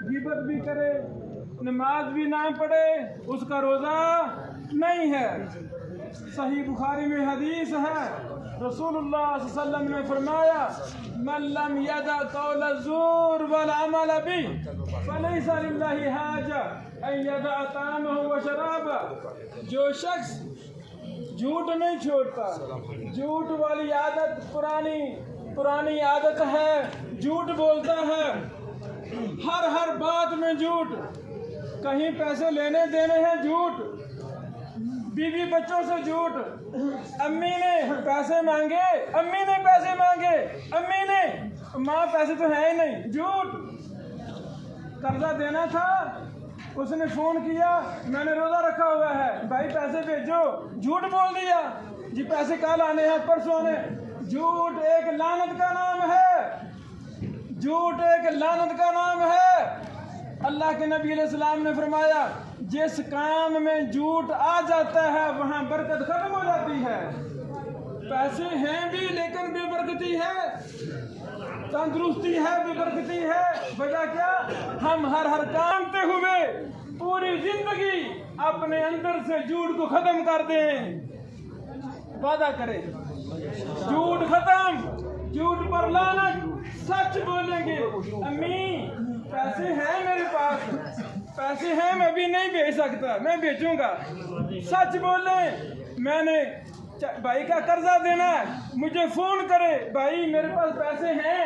गिबत भी करे, नमाज भी ना पढ़े, उसका रोज़ा नहीं है। सही बुखारी में हदीस है, रसूलुल्लाह सल्लल्लाहु अलैहि वसल्लम ने फरमाया, मन लम यदा कौल ज़ूर वल अमल बि फलैसा लिल्लाहि हाजा अन यदा तामहु व शराबह। जो शख्स झूठ नहीं छोड़ता, झूठ वाली आदत पुरानी आदत है, झूठ बोलता है, हर बात में झूठ, कहीं पैसे लेने देने हैं झूठ, बीवी बच्चों से झूठ, अम्मी ने पैसे मांगे, अम्मी ने माँ पैसे तो है ही नहीं, झूठ। कर्जा देना था, उसने फोन किया, मैंने रोजा रखा हुआ है, भाई पैसे भेजो, झूठ बोल दिया जी पैसे कल आने हैं, परसों आने। झूठ एक लानत का नाम है, झूठ एक लानत का नाम है। अल्लाह के नबी अलैहिस्सलाम ने फरमाया, जिस काम में झूठ आ जाता है वहाँ बरकत खत्म हो जाती है। पैसे हैं भी लेकिन बेबरकती है, तंदुरुस्ती है बेबरकती है। वजह क्या? हम हर कामते हुए पूरी जिंदगी अपने अंदर से झूठ को खत्म कर दें। वादा करें, झूठ खत्म, झूठ पर लानत, सच बोलेंगे। अम्मी पैसे हैं मेरे पास, पैसे हैं, मैं भी नहीं भेज सकता, मैं भेजूंगा। सच बोले, मैंने भाई का कर्जा देना है, मुझे फोन करे, भाई मेरे पास पैसे हैं,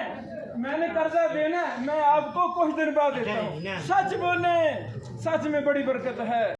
मैंने कर्जा देना है, मैं आपको कुछ दिन बाद देता हूँ। सच बोले, सच में बड़ी बरकत है।